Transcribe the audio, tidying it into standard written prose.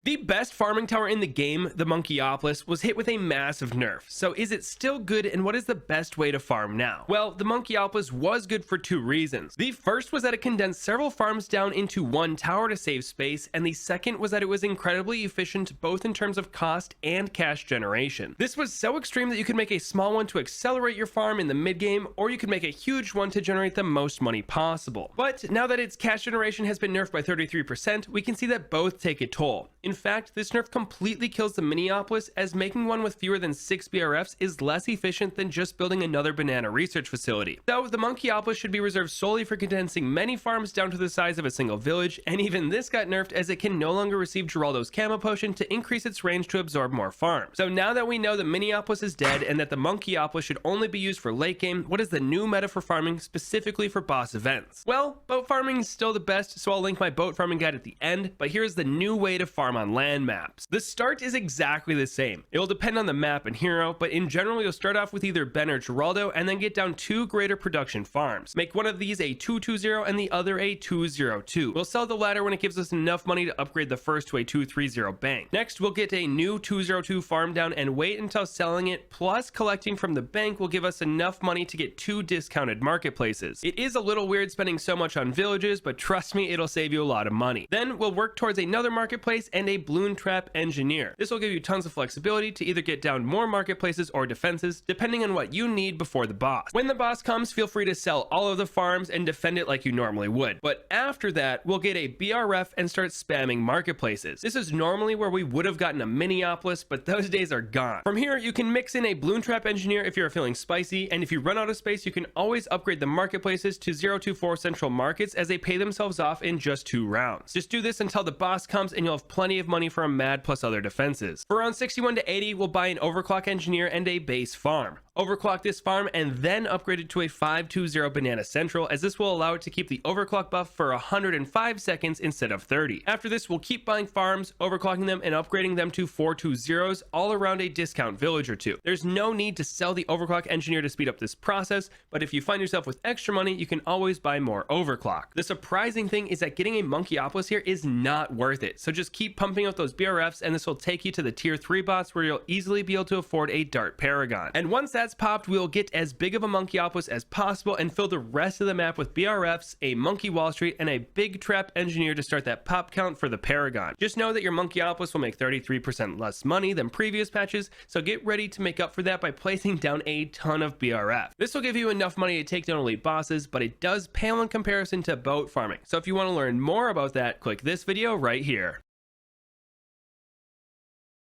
The best farming tower in the game, the Monkeyopolis, was hit with a massive nerf. So is it still good, and what is the best way to farm now? Well, the Monkeyopolis was good for two reasons. The first was that it condensed several farms down into one tower to save space, and the second was that it was incredibly efficient both in terms of cost and cash generation. This was so extreme that you could make a small one to accelerate your farm in the mid game, or you could make a huge one to generate the most money possible. But now that its cash generation has been nerfed by 33%, we can see that both take a toll. In fact, this nerf completely kills the miniopolis, as making one with fewer than 6 BRFs is less efficient than just building another banana research facility. So the Monkeyopolis should be reserved solely for condensing many farms down to the size of a single village, and even this got nerfed as it can no longer receive Geraldo's camo potion to increase its range to absorb more farms. So now that we know that miniopolis is dead and that the Monkeyopolis should only be used for late game, what is the new meta for farming specifically for boss events? Well, boat farming is still the best, so I'll link my boat farming guide at the end, but here's the new way to farm on land maps. The start is exactly the same. It will depend on the map and hero, but in general you'll start off with either Ben or Geraldo and then get down two greater production farms. Make one of these a 220 and the other a 202. We'll sell the latter when it gives us enough money to upgrade the first to a 230 bank. Next we'll get a new 202 farm down and wait until selling it, plus collecting from the bank will give us enough money to get two discounted marketplaces. It is a little weird spending so much on villages, but trust me, it'll save you a lot of money. Then we'll work towards another marketplace and a Bloon trap engineer. This will give you tons of flexibility to either get down more marketplaces or defenses, depending on what you need before the boss. When the boss comes, feel free to sell all of the farms and defend it like you normally would. But after that, we'll get a BRF and start spamming marketplaces. This is normally where we would have gotten a miniopolis, but those days are gone. From here, you can mix in a Bloon trap engineer if you're feeling spicy, and if you run out of space, you can always upgrade the marketplaces to 024 central markets, as they pay themselves off in just 2 rounds. Just do this until the boss comes and you'll have plenty of money for a mad plus other defenses. For around 61 to 80, we'll buy an overclock engineer and a base farm. Overclock this farm and then upgrade it to a 520 banana central, as this will allow it to keep the overclock buff for 105 seconds instead of 30. After this, we'll keep buying farms, overclocking them and upgrading them to 420s all around a discount village or two. There's no need to sell the overclock engineer to speed up this process, but if you find yourself with extra money, you can always buy more overclock. The surprising thing is that getting a Monkeyopolis here is not worth it, so just keep pumping out those BRFs and this will take you to the tier 3 bots where you'll easily be able to afford a dart paragon. And once that's popped, we'll get as big of a Monkeyopolis as possible and fill the rest of the map with BRFs, a monkey wall street, and a big trap engineer to start that pop count for the paragon. Just know that your Monkeyopolis will make 33% less money than previous patches, so get ready to make up for that by placing down a ton of BRF. This will give you enough money to take down elite bosses, but it does pale in comparison to boat farming. So if you want to learn more about that, click this video right here.